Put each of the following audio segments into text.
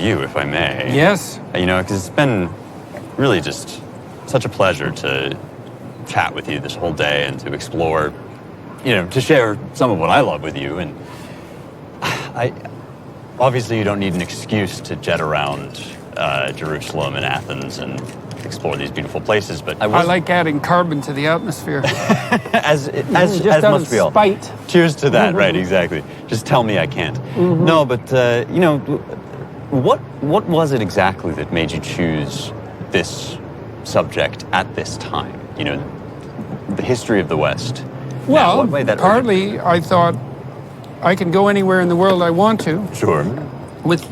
you, if I may. Yes. You know, because it's been really just such a pleasure to chat with you this whole day and to explore, you know, to share some of what I love with you. And obviously you don't need an excuse to jet around Jerusalem and Athens and explore these beautiful places, but I like adding carbon to the atmosphere. as just out must of be all. spite. Cheers to that, right? Exactly. Just tell me I can't. No, but you know, what was it exactly that made you choose this subject at this time? You know, the history of the West. Well, what way that partly I thought I can go anywhere in the world I want to. Sure. With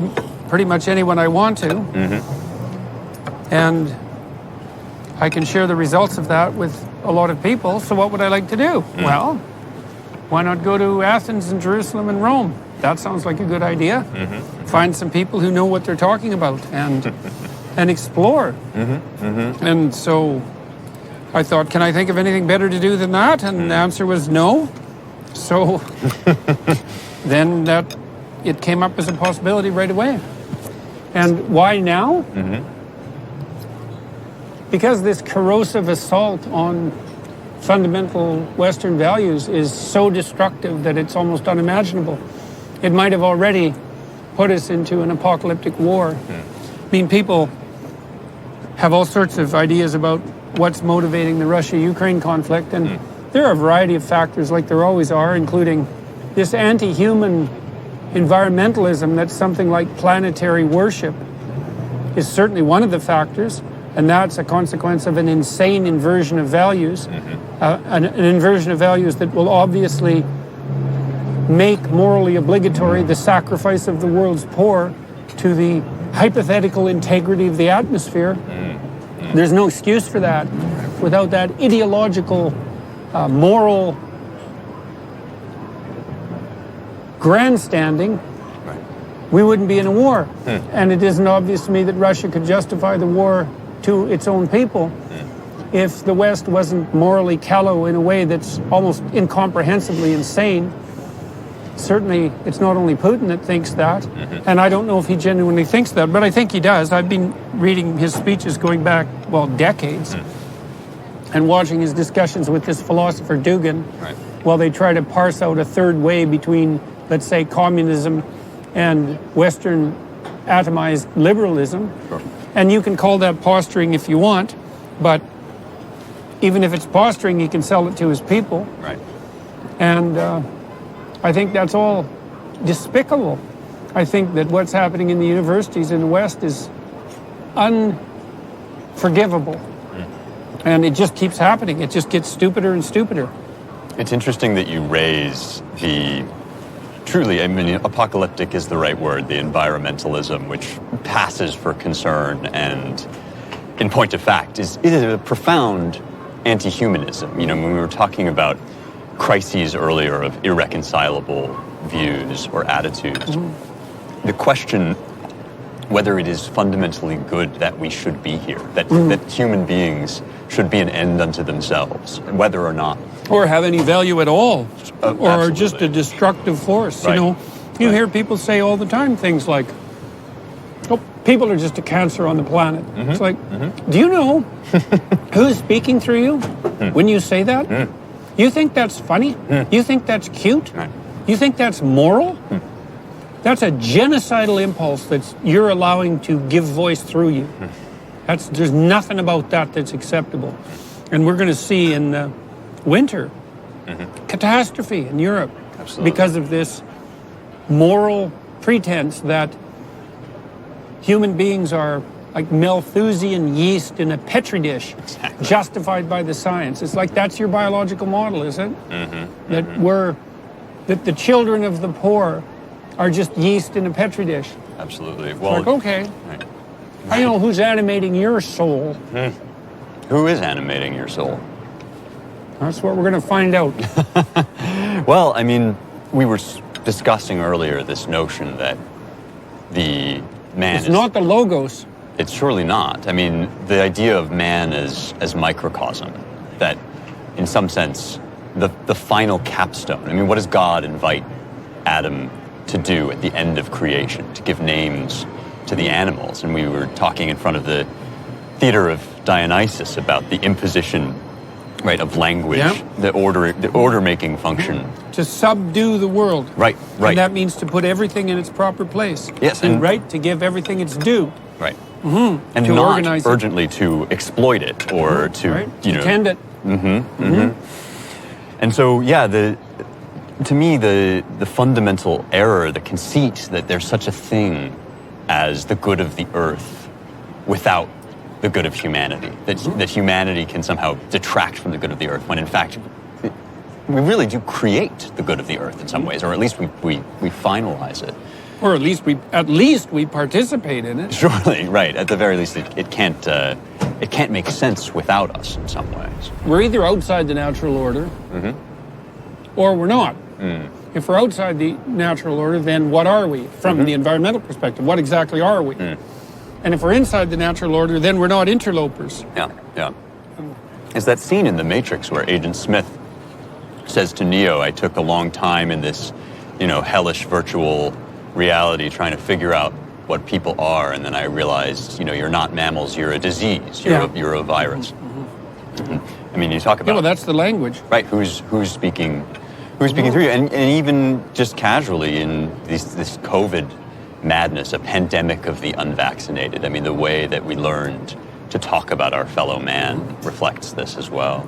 pretty much anyone I want to. And I can share the results of that with a lot of people. So what would I like to do? Well, why not go to Athens and Jerusalem and Rome? That sounds like a good idea. Find some people who know what they're talking about and explore. And so I thought, can I think of anything better to do than that? And the answer was no. So then it came up as a possibility right away. And why now? Because this corrosive assault on fundamental Western values is so destructive that it's almost unimaginable. It might have already put us into an apocalyptic war. I mean, people have all sorts of ideas about what's motivating the Russia-Ukraine conflict, and there are a variety of factors, like there always are, including this anti-human environmentalism that's something like planetary worship is certainly one of the factors. And that's a consequence of an insane inversion of values, an inversion of values that will obviously make morally obligatory the sacrifice of the world's poor to the hypothetical integrity of the atmosphere. There's no excuse for that. Without that ideological, moral grandstanding, we wouldn't be in a war. And it isn't obvious to me that Russia could justify the war to its own people if the West wasn't morally callow in a way that's almost incomprehensibly insane. Certainly, it's not only Putin that thinks that, and I don't know if he genuinely thinks that, but I think he does. I've been reading his speeches going back, well, decades, and watching his discussions with this philosopher Dugin, while they try to parse out a third way between, let's say, communism and Western atomized liberalism. And you can call that posturing if you want, but even if it's posturing, he can sell it to his people. And I think that's all despicable. I think that what's happening in the universities in the West is unforgivable. And it just keeps happening. It just gets stupider and stupider. It's interesting that you raise the truly, I mean, apocalyptic is the right word, the environmentalism, which passes for concern and, in point of fact, it is a profound anti-humanism. You know, when we were talking about crises earlier of irreconcilable views or attitudes, the question whether it is fundamentally good that we should be here, that human beings should be an end unto themselves, whether or not. Or have any value at all, or absolutely. Just a destructive force. You know, you hear people say all the time things like, "Oh, people are just a cancer on the planet." It's like, do you know who's speaking through you when you say that? You think that's funny? You think that's cute? You think that's moral? That's a genocidal impulse that you're allowing to give voice through you. There's nothing about that that's acceptable. And we're going to see in winter catastrophe in Europe because of this moral pretense that human beings are like Malthusian yeast in a petri dish, justified by the science. It's like that's your biological model, is it? That the children of the poor are just yeast in a petri dish. Absolutely. Well, like, okay. I know who's animating your soul. Who is animating your soul? That's what we're going to find out. Well, I mean, we were discussing earlier this notion that the man It's not the logos. It's surely not. I mean, the idea of man as microcosm, that in some sense, the final capstone. I mean, what does God invite Adam to do at the end of creation? To give names to the animals. And we were talking in front of the theater of Dionysus about the imposition, right, of language, the order-making function. To subdue the world. Right. And that means to put everything in its proper place. Yes. And to give everything its due. Right. And to not organize urgently to exploit it or to, tend it. And so, to me, the fundamental error, the conceit that there's such a thing as the good of the earth without the good of humanity, that humanity can somehow detract from the good of the earth, when in fact we really do create the good of the earth in some ways, or at least we finalize it. Or at least we participate in it. Surely, right. At the very least, it can't make sense without us in some ways. We're either outside the natural order, or we're not. If we're outside the natural order, then what are we from the environmental perspective? What exactly are we? And if we're inside the natural order, then we're not interlopers. Yeah. Is that scene in The Matrix where Agent Smith says to Neo, I took a long time in this, hellish virtual reality trying to figure out what people are, and then I realized, you're not mammals, you're a disease, you're a virus. I mean, you talk about... well, that's the language. Right, who's speaking through you, and even just casually in this COVID madness, a pandemic of the unvaccinated. I mean, the way that we learned to talk about our fellow man reflects this as well.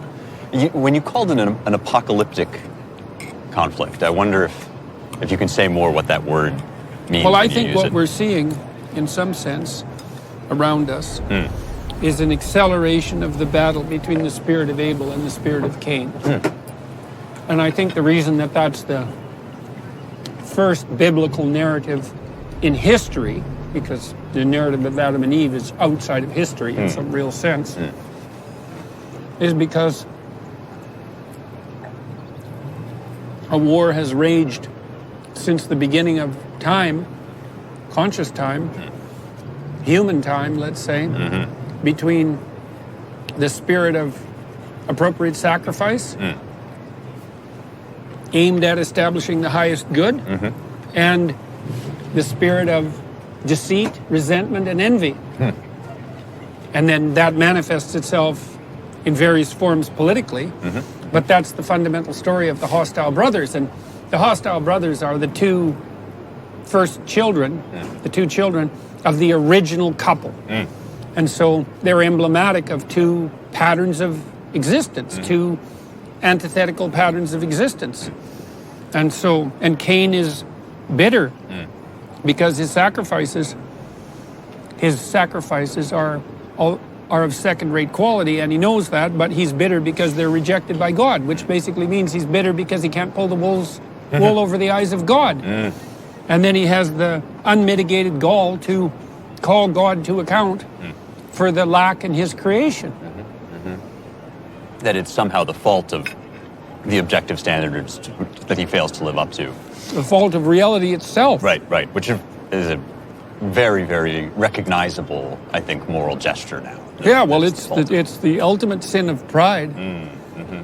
When you called it an apocalyptic conflict, I wonder if you can say more what that word means. Well, I think what we're seeing, in some sense, around us, is an acceleration of the battle between the spirit of Abel and the spirit of Cain. And I think the reason that that's the first biblical narrative in history, because the narrative of Adam and Eve is outside of history in some real sense, is because a war has raged since the beginning of time, conscious time, human time, let's say, between the spirit of appropriate sacrifice, aimed at establishing the highest good, and the spirit of deceit, resentment, and envy. And then that manifests itself in various forms politically, but that's the fundamental story of the hostile brothers. And the hostile brothers are the two first children, the two children of the original couple. And so they're emblematic of two patterns of existence, two antithetical patterns of existence. And Cain is bitter because his sacrifices are of second-rate quality, and he knows that, but he's bitter because they're rejected by God, which basically means he's bitter because he can't pull the wool over the eyes of God. And then he has the unmitigated gall to call God to account for the lack in his creation. That it's somehow the fault of the objective standards that he fails to live up to. The fault of reality itself. Right, which is a very, very recognizable, I think, moral gesture now. Yeah, well, it's the ultimate sin of pride.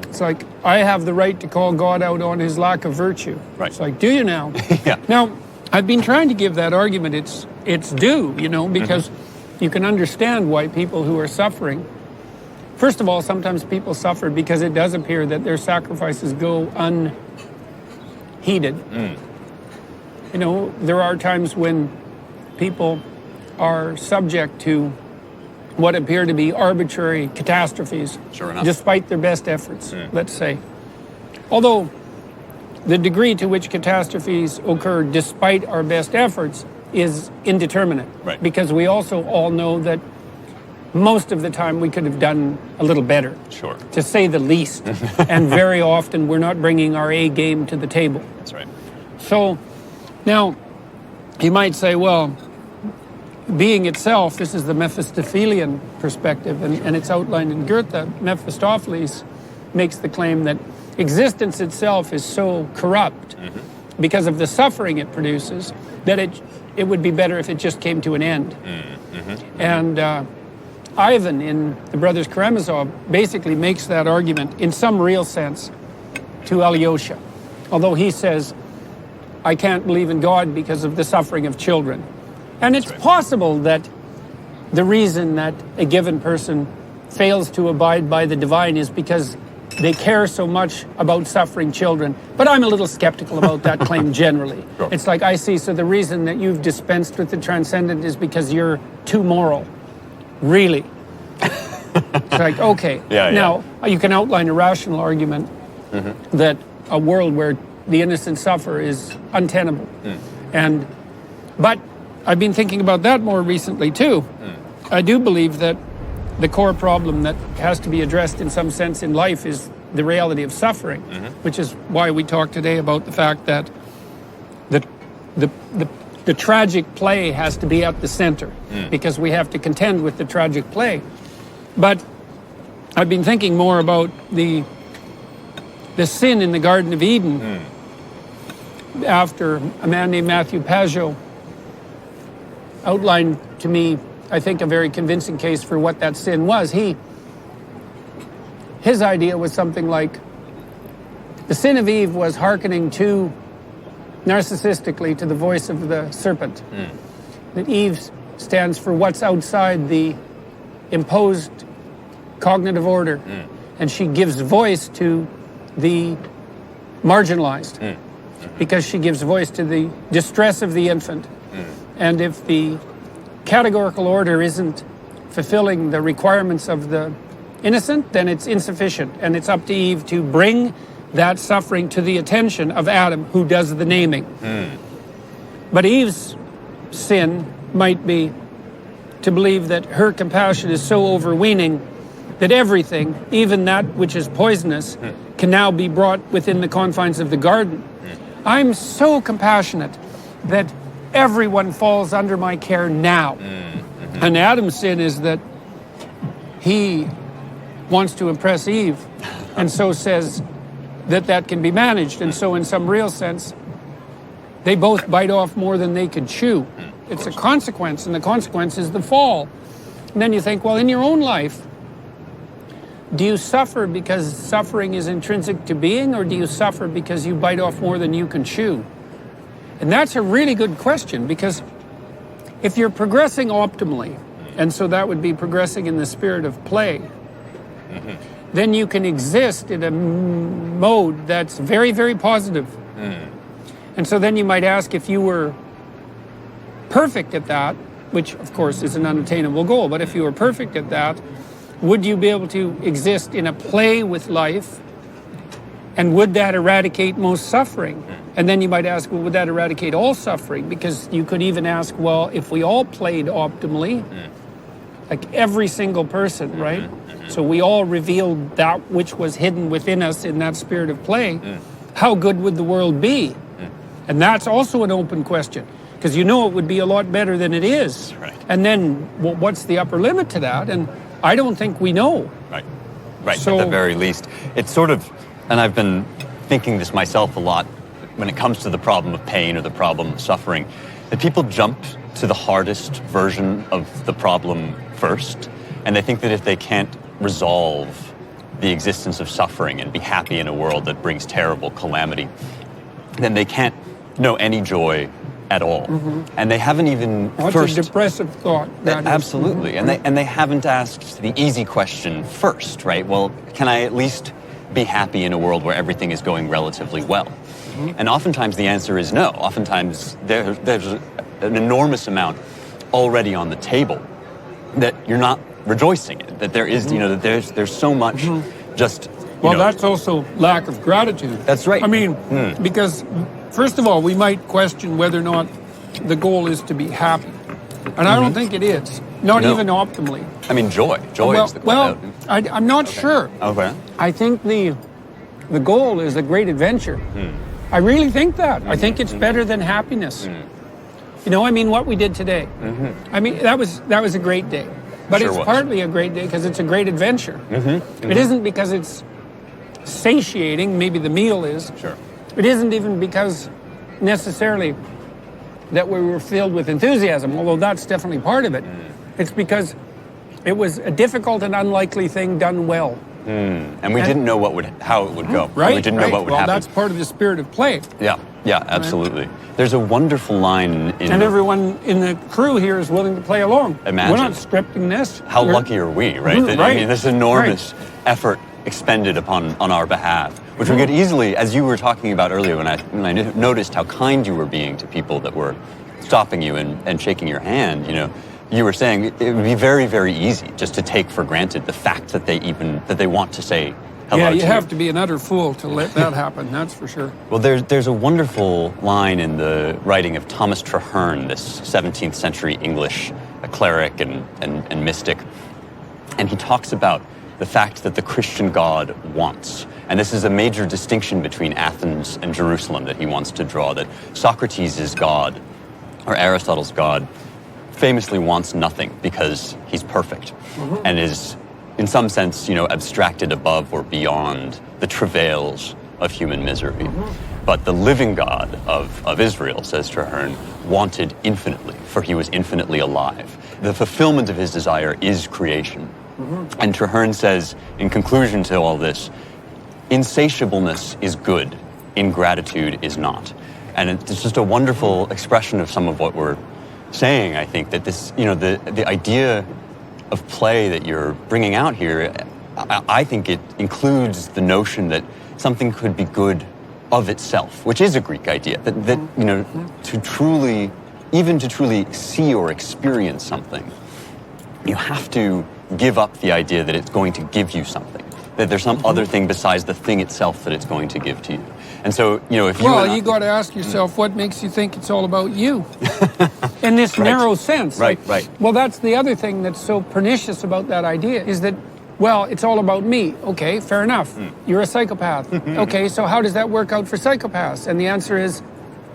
It's like, I have the right to call God out on his lack of virtue. Right. It's like, do you now? Yeah. Now, I've been trying to give that argument its due, because you can understand why people who are suffering, first of all, sometimes people suffer because it does appear that their sacrifices go unheeded. There are times when people are subject to what appear to be arbitrary catastrophes, Sure enough. despite their best efforts, let's say. Although the degree to which catastrophes occur despite our best efforts is indeterminate. Right. Because we also all know that most of the time we could have done a little better, Sure. to say the least. And very often we're not bringing our A game to the table. That's right. So now you might say, well, being itself, this is the Mephistophelian perspective, and it's outlined in Goethe. Mephistopheles makes the claim that existence itself is so corrupt because of the suffering it produces that it would be better if it just came to an end. And Ivan in The Brothers Karamazov basically makes that argument in some real sense to Alyosha, although he says, I can't believe in God because of the suffering of children. And it's possible that the reason that a given person fails to abide by the divine is because they care so much about suffering children. But I'm a little skeptical about that claim generally. Sure. It's like, I see, so the reason that you've dispensed with the transcendent is because you're too moral. Really? It's like, okay. Now, you can outline a rational argument that a world where the innocent suffer is untenable. But I've been thinking about that more recently too. I do believe that the core problem that has to be addressed in some sense in life is the reality of suffering, which is why we talk today about the fact that the tragic play has to be at the center, because we have to contend with the tragic play. But I've been thinking more about the sin in the Garden of Eden after a man named Matthew Pajot outlined to me, I think, a very convincing case for what that sin was. His idea was something like the sin of Eve was hearkening too narcissistically to the voice of the serpent. That Eve stands for what's outside the imposed cognitive order, and she gives voice to the marginalized, because she gives voice to the distress of the infant. And if the categorical order isn't fulfilling the requirements of the innocent, then it's insufficient, and it's up to Eve to bring that suffering to the attention of Adam, who does the naming. But Eve's sin might be to believe that her compassion is so overweening that everything, even that which is poisonous, can now be brought within the confines of the garden. I'm so compassionate that everyone falls under my care now. And Adam's sin is that he wants to impress Eve, and so says that can be managed. And so in some real sense, they both bite off more than they could chew. It's a consequence, and the consequence is the fall. And then you think, well, in your own life, do you suffer because suffering is intrinsic to being, or do you suffer because you bite off more than you can chew? And that's a really good question, because if you're progressing optimally, and so that would be progressing in the spirit of play, then you can exist in a mode that's very, very positive. And so then you might ask, if you were perfect at that, which of course is an unattainable goal, but if you were perfect at that, would you be able to exist in a play with life? And would that eradicate most suffering? And then you might ask, well, would that eradicate all suffering? Because you could even ask, well, if we all played optimally, like every single person, right? So we all revealed that which was hidden within us in that spirit of play, how good would the world be? And that's also an open question, because you know it would be a lot better than it is. Right. And then, well, what's the upper limit to that? And I don't think we know. Right, So, at the very least. It's sort of, and I've been thinking this myself a lot, when it comes to the problem of pain or the problem of suffering, that people jump to the hardest version of the problem first, and they think that if they can't resolve the existence of suffering and be happy in a world that brings terrible calamity, then they can't know any joy at all. And they haven't even That's a depressive thought. Absolutely. And they haven't asked the easy question first, right? Well, can I at least be happy in a world where everything is going relatively well? And oftentimes the answer is no. Oftentimes there's an enormous amount already on the table that you're not rejoicing in, that there is, that there's so much just, Well, that's also lack of gratitude. That's right. I mean, because first of all, we might question whether or not the goal is to be happy. And I don't think it is. Not even optimally. I mean, joy. Joy is the goal. Well, I'm not sure. Okay. I think the goal is a great adventure. I really think that. I think it's better than happiness. I mean, what we did today. I mean, that was a great day. But Sure it's was. partly a great day because it's a great adventure. It isn't because it's satiating, maybe the meal is. Sure. It isn't even because necessarily that we were filled with enthusiasm, although that's definitely part of it. It's because it was a difficult and unlikely thing done well. And we didn't know how it would go. Right? We didn't know what would happen. Well, that's part of the spirit of play. Yeah. Yeah, absolutely. Right? There's a wonderful line in... And everyone in the crew here is willing to play along. Imagine. We're not scripting this. How lucky are we, right? Right. I mean, this enormous effort expended on our behalf, which we could easily, as you were talking about earlier, when I noticed how kind you were being to people that were stopping you and shaking your hand, you were saying it would be very, very easy just to take for granted the fact that they want to say hello. Yeah, you have to be an utter fool to let that happen, that's for sure. Well, there's a wonderful line in the writing of Thomas Traherne, this 17th century English cleric and mystic, and he talks about the fact that the Christian God wants. And this is a major distinction between Athens and Jerusalem that he wants to draw, that Socrates' God, or Aristotle's God, famously wants nothing because he's perfect and is, in some sense, abstracted above or beyond the travails of human misery. But the living God of Israel, says Traherne, wanted infinitely, for he was infinitely alive. The fulfillment of his desire is creation. And Traherne says, in conclusion to all this, insatiableness is good, ingratitude is not. And it's just a wonderful expression of some of what we're saying, I think, that this, the idea of play that you're bringing out here, I think it includes the notion that something could be good of itself, which is a Greek idea, that to truly see or experience something, you have to give up the idea that it's going to give you something, that there's some other thing besides the thing itself that it's going to give to you. And so, if you... Well, you got to ask yourself, what makes you think it's all about you? In this narrow sense. Right. Well, that's the other thing that's so pernicious about that idea, is that, well, it's all about me. Okay, fair enough. You're a psychopath. Okay, so how does that work out for psychopaths? And the answer is,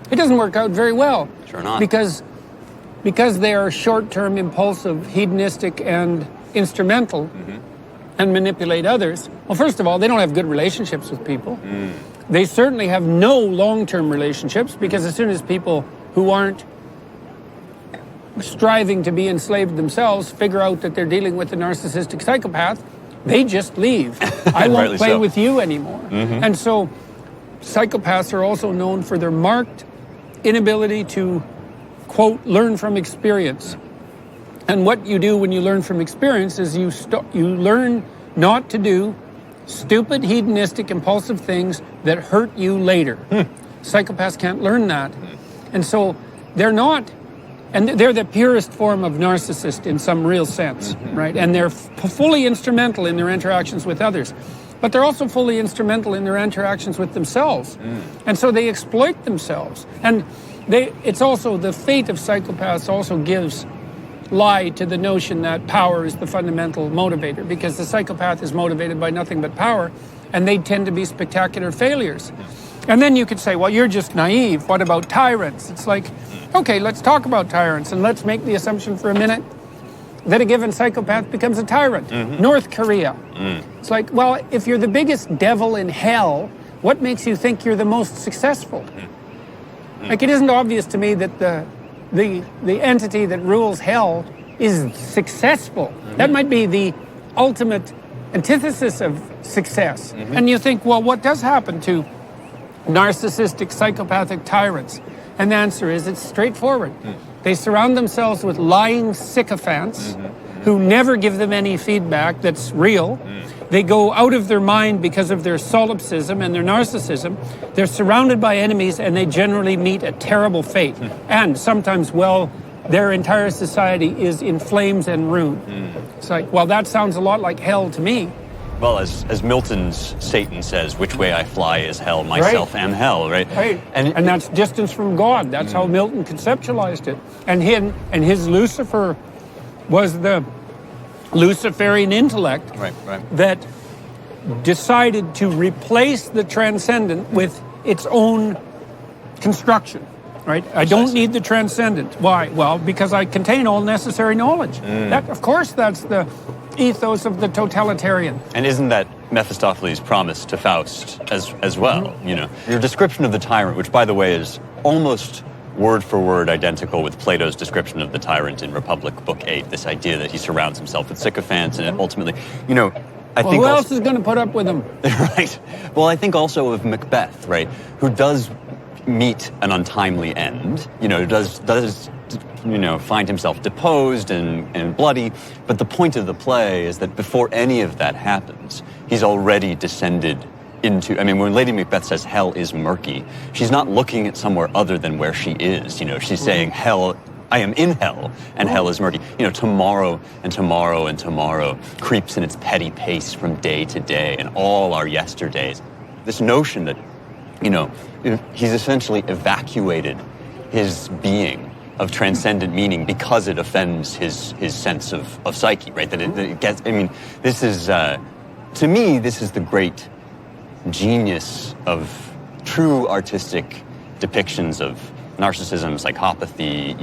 it doesn't work out very well. Sure not. Because they are short-term, impulsive, hedonistic, and instrumental, and manipulate others. Well, first of all, they don't have good relationships with people. They certainly have no long-term relationships, because as soon as people who aren't striving to be enslaved themselves figure out that they're dealing with a narcissistic psychopath, they just leave. I won't play with you anymore. And so psychopaths are also known for their marked inability to, quote, learn from experience. And what you do when you learn from experience is you learn not to do stupid, hedonistic, impulsive things that hurt you later. Psychopaths can't learn that. And so they're the purest form of narcissist in some real sense, right? And they're fully instrumental in their interactions with others. But they're also fully instrumental in their interactions with themselves. And so they exploit themselves. And it's also, the fate of psychopaths also gives lie to the notion that power is the fundamental motivator, because the psychopath is motivated by nothing but power, and they tend to be spectacular failures. And then you could say, well, you're just naive. What about tyrants? It's like, okay, let's talk about tyrants, and let's make the assumption for a minute that a given psychopath becomes a tyrant. North Korea. It's like, well, if you're the biggest devil in hell, what makes you think you're the most successful? Like, it isn't obvious to me that the entity that rules hell is successful. That might be the ultimate antithesis of success. And you think, well, what does happen to narcissistic, psychopathic tyrants? And the answer is, it's straightforward. They surround themselves with lying sycophants who never give them any feedback that's real. They go out of their mind because of their solipsism and their narcissism. They're surrounded by enemies, and they generally meet a terrible fate. And sometimes, their entire society is in flames and ruin. It's like, well, that sounds a lot like hell to me. Well, as Milton's Satan says, which way I fly is hell, myself am hell, right? And that's distance from God. That's how Milton conceptualized it. And his Lucifer was the Luciferian intellect that decided to replace the transcendent with its own construction, right? I don't need the transcendent. Why? Well, because I contain all necessary knowledge. That, of course, that's the ethos of the totalitarian. And isn't that Mephistopheles' promise to Faust as well? Your description of the tyrant, which, by the way, is almost word for word identical with Plato's description of the tyrant in Republic, Book 8, this idea that he surrounds himself with sycophants, and ultimately, I think... Who else is going to put up with him? Right. Well, I think also of Macbeth, right, who does meet an untimely end, does find himself deposed and bloody. But the point of the play is that before any of that happens, he's already descended into, when Lady Macbeth says hell is murky, she's not looking at somewhere other than where she is. She's saying hell, I am in hell, and hell is murky. Tomorrow and tomorrow and tomorrow creeps in its petty pace from day to day, and all our yesterdays. This notion that, he's essentially evacuated his being of transcendent meaning because it offends his sense of psyche, right? That it gets, this is, to me, this is the great genius of true artistic depictions of narcissism, psychopathy,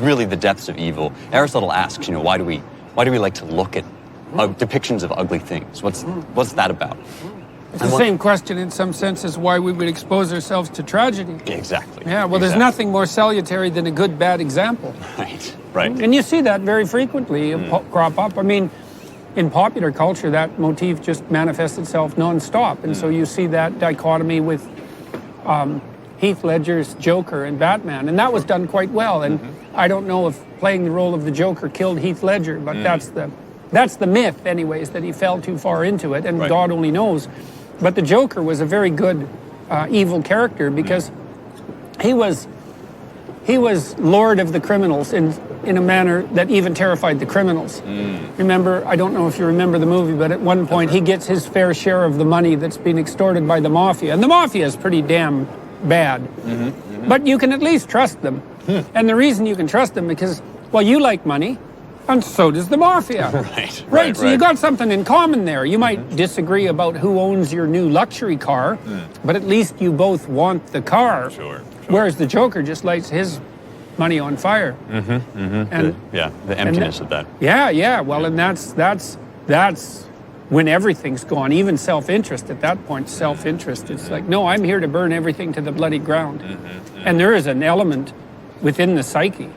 really the depths of evil. Aristotle asks, why do we like to look at depictions of ugly things? What's that about? It's the same question in some sense as why we would expose ourselves to tragedy. Exactly. Yeah, well, there's nothing more salutary than a good, bad example. Right. And you see that very frequently crop up. In popular culture, that motif just manifests itself nonstop. And so you see that dichotomy with Heath Ledger's Joker and Batman. And that was done quite well. And I don't know if playing the role of the Joker killed Heath Ledger, but that's the myth, anyways, that he fell too far into it. And God only knows. But the Joker was a very good evil character because he was lord of the criminals in a manner that even terrified the criminals. Remember, I don't know if you remember the movie, but at one point he gets his fair share of the money that's been extorted by the mafia. And the mafia is pretty damn bad. But you can at least trust them. And the reason you can trust them because, well, you like money, and so does the mafia. Right. So you got something in common there. You might disagree about who owns your new luxury car, but at least you both want the car. Sure. Whereas the Joker just lights his money on fire. And the emptiness of that. Yeah. Well, and that's when everything's gone. Even self-interest at that point. Self-interest. It's like, no, I'm here to burn everything to the bloody ground. And there is an element within the psyche.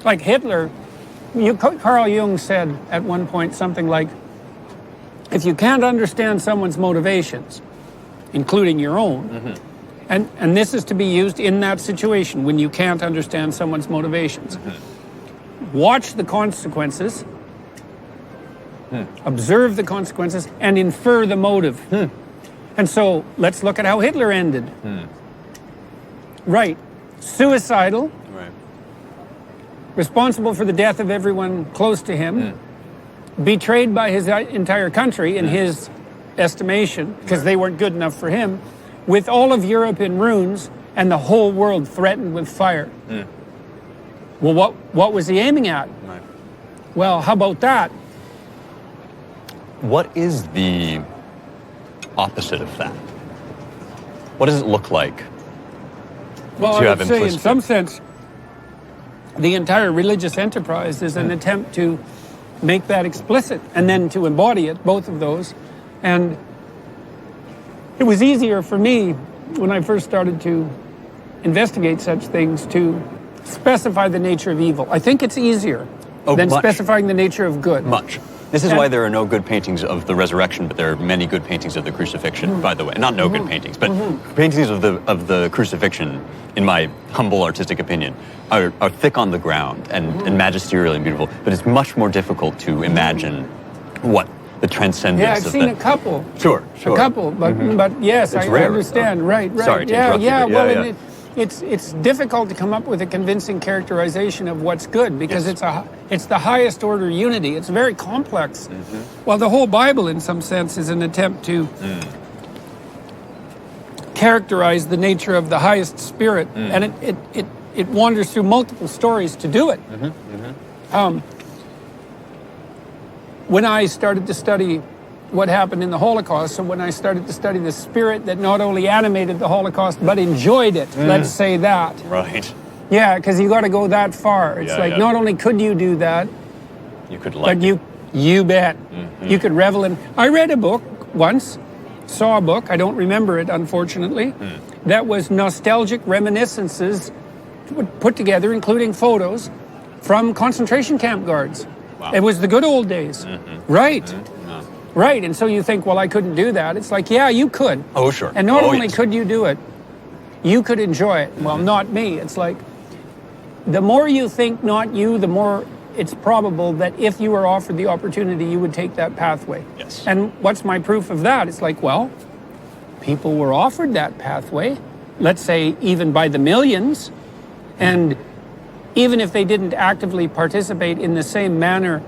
Like Hitler. Carl Jung said at one point something like, if you can't understand someone's motivations, including your own, and this is to be used in that situation when you can't understand someone's motivations, watch the consequences, observe the consequences, and infer the motive. And so let's look at how Hitler ended. Right. Suicidal. Responsible for the death of everyone close to him, betrayed by his entire country in his estimation, because they weren't good enough for him, with all of Europe in ruins and the whole world threatened with fire. Well, what was he aiming at? Well, how about that? What is the opposite of that? What does it look like? Well, I would say in some sense, the entire religious enterprise is an attempt to make that explicit and then to embody it, both of those. And it was easier for me when I first started to investigate such things to specify the nature of evil. I think it's easier than specifying the nature of good. Much. This is why there are no good paintings of the resurrection, but there are many good paintings of the crucifixion, by the way. Not no good paintings, but paintings of the crucifixion, in my humble artistic opinion, are thick on the ground and magisterial and beautiful. But it's much more difficult to imagine what the transcendence of I've seen a couple. Sure. A couple, but yes, I understand. Right. Sorry to interrupt you, Well, it's difficult to come up with a convincing characterization of what's good because it's the highest order unity. It's very complex. Well, the whole Bible, in some sense, is an attempt to characterize the nature of the highest spirit, and it wanders through multiple stories to do it. When I started to study what happened in the Holocaust, so when I started to study the spirit that not only animated the Holocaust but enjoyed it, let's say that. Right. Yeah, because you got to go that far. It's not only could you do that, you could like but you bet. You could revel in. I read a book once, saw a book, I don't remember it unfortunately, that was nostalgic reminiscences put together, including photos from concentration camp guards. Wow. It was the good old days. Right. Right, and so you think, well, I couldn't do that. It's like, yeah, you could. Oh, sure. And not only could you do it, you could enjoy it. Well, not me. It's like, the more you think not you, the more it's probable that if you were offered the opportunity, you would take that pathway. Yes. And what's my proof of that? It's like, well, people were offered that pathway, let's say even by the millions, and even if they didn't actively participate in the same manner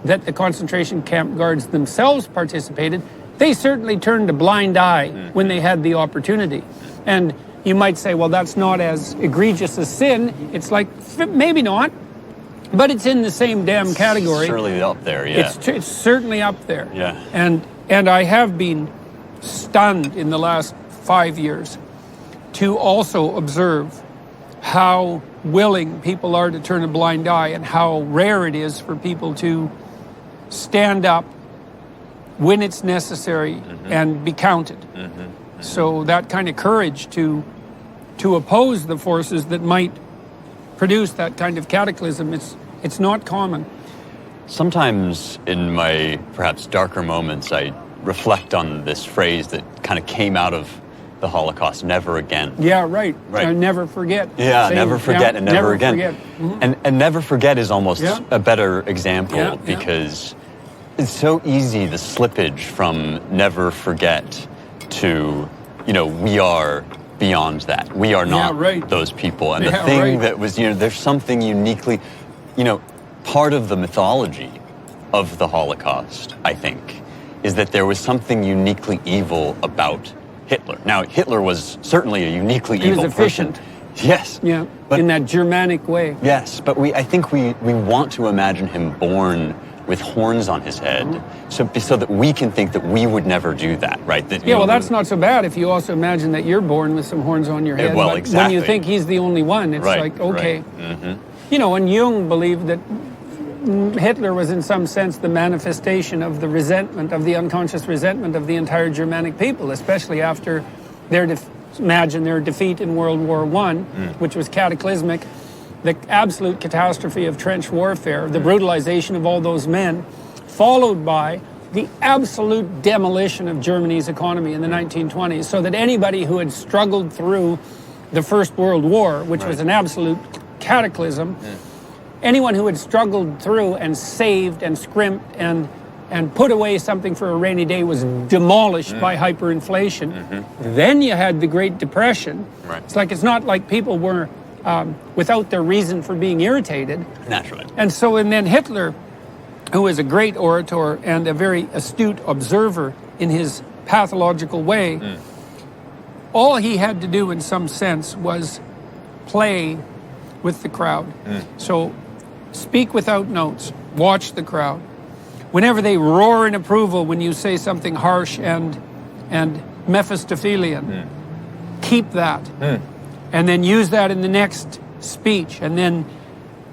that the concentration camp guards themselves participated, they certainly turned a blind eye when they had the opportunity. And you might say, well, that's not as egregious as sin. It's like, maybe not, but it's in the same damn category. Certainly up there, yeah. It's certainly up there. Yeah. And I have been stunned in the last 5 years to also observe how willing people are to turn a blind eye and how rare it is for people to stand up when it's necessary and be counted. So that kind of courage to oppose the forces that might produce that kind of cataclysm, it's not common. Sometimes in my perhaps darker moments, I reflect on this phrase that kind of came out of the Holocaust, never again. Yeah, right. Never forget. Yeah, Same. never forget and never again. Forget. And never forget is almost a better example because it's so easy, the slippage from never forget to, we are beyond that. We are not those people. And the thing that was, there's something uniquely, part of the mythology of the Holocaust, I think, is that there was something uniquely evil about Hitler. Now, Hitler was certainly a uniquely evil person. He was efficient. Yes. Yeah, but, in that Germanic way. Yes, but I think we want to imagine him born with horns on his head, so that we can think that we would never do that, right? That, well, that's not so bad if you also imagine that you're born with some horns on your head. Well, but exactly. when you think he's the only one, it's like, okay. And Jung believed that Hitler was in some sense the manifestation of the resentment, of the unconscious resentment of the entire Germanic people, especially after their defeat in World War I, which was cataclysmic, the absolute catastrophe of trench warfare, the brutalization of all those men, followed by the absolute demolition of Germany's economy in the 1920s, so that anybody who had struggled through the First World War, which was an absolute cataclysm, anyone who had struggled through and saved and scrimped and put away something for a rainy day was demolished by hyperinflation. Then you had the Great Depression. It's not like people were without their reason for being irritated. Naturally. And then Hitler, who was a great orator and a very astute observer in his pathological way, all he had to do in some sense was play with the crowd. So speak without notes, watch the crowd. Whenever they roar in approval when you say something harsh and Mephistophelian, keep that. And then use that in the next speech, and then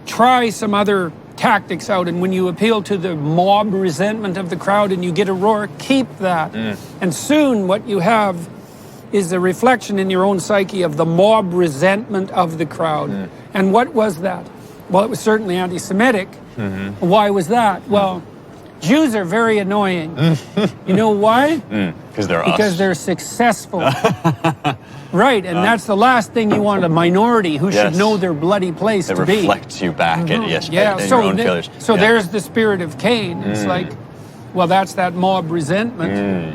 try some other tactics out. And when you appeal to the mob resentment of the crowd and you get a roar, keep that. And soon what you have is a reflection in your own psyche of the mob resentment of the crowd. And what was that? Well, it was certainly anti-Semitic. Why was that? Well, Jews are very annoying. You know why? Because they're successful. Right, and that's the last thing you want, a minority who should know their bloody place to be. It reflects you back at your own failures. So there's the spirit of Cain. It's like, well, that's that mob resentment.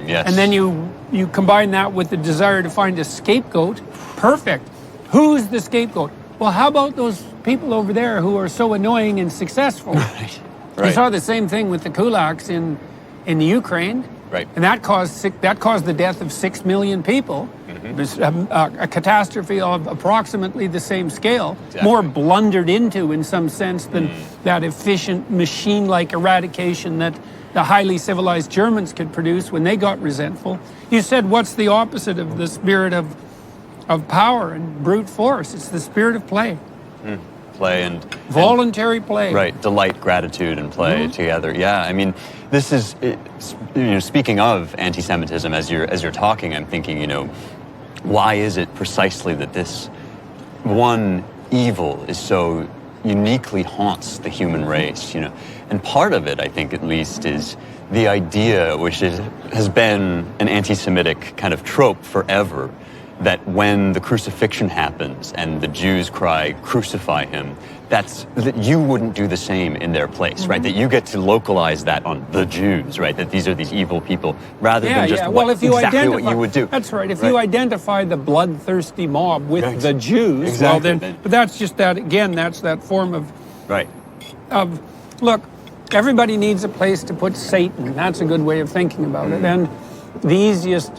And then you combine that with the desire to find a scapegoat. Perfect. Who's the scapegoat? Well, how about those people over there who are so annoying and successful? Right. You saw the same thing with the kulaks in the Ukraine. Right. And that caused the death of 6 million people. It was a catastrophe of approximately the same scale, more blundered into in some sense than that efficient machine-like eradication that the highly civilized Germans could produce when they got resentful. You said, what's the opposite of the spirit of power and brute force? It's the spirit of play. Play and voluntary play. Right, delight, gratitude, and play together. Yeah, I mean, this is speaking of anti-Semitism. As you're talking, I'm thinking, why is it precisely that this one evil is so uniquely haunts the human race? And part of it, I think, at least, is the idea, which has been an anti-Semitic kind of trope forever, that when the crucifixion happens and the Jews cry, "Crucify him," that you wouldn't do the same in their place, right? That you get to localize that on the Jews, right? That these are these evil people, rather than just well, if you exactly what you would do. That's right. If you identify the bloodthirsty mob with the Jews, exactly. well then, but that's just that, again, that's that form of, right. Look, everybody needs a place to put Satan. That's a good way of thinking about it. And the easiest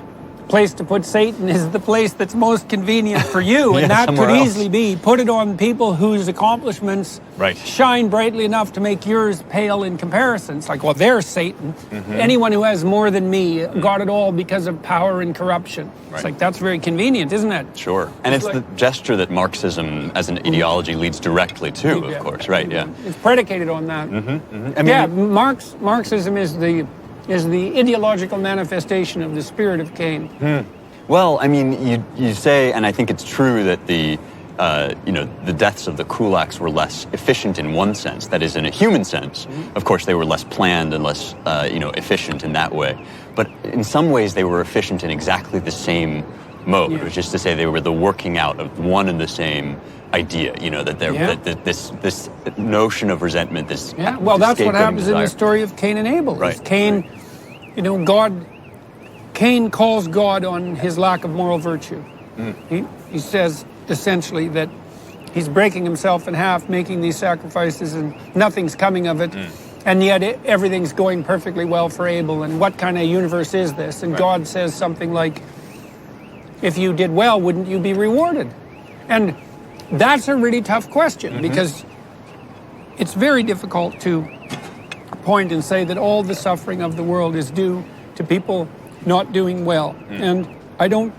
place to put Satan is the place that's most convenient for you. And that could easily be put it on people whose accomplishments shine brightly enough to make yours pale in comparison. It's like, well, there's Satan. Anyone who has more than me got it all because of power and corruption. It's like, that's very convenient, isn't it? Sure. And it's the gesture that Marxism as an ideology leads directly to, of course, right? Yeah. It's predicated on that. I mean, Marxism is the ideological manifestation of the spirit of Cain. Well, I mean, you say, and I think it's true that the deaths of the kulaks were less efficient in one sense. That is, in a human sense. Of course, they were less planned and less, efficient in that way. But in some ways, they were efficient in exactly the same mode, which is to say, they were the working out of one and the same idea. That this notion of resentment, this well, that's what happens in the story of Cain and Abel. Right. Cain, Cain calls God on his lack of moral virtue. He says essentially that he's breaking himself in half, making these sacrifices, and nothing's coming of it. And yet everything's going perfectly well for Abel. And what kind of universe is this? And God says something like, if you did well, wouldn't you be rewarded? And that's a really tough question, because it's very difficult to point and say that all the suffering of the world is due to people not doing well. And I don't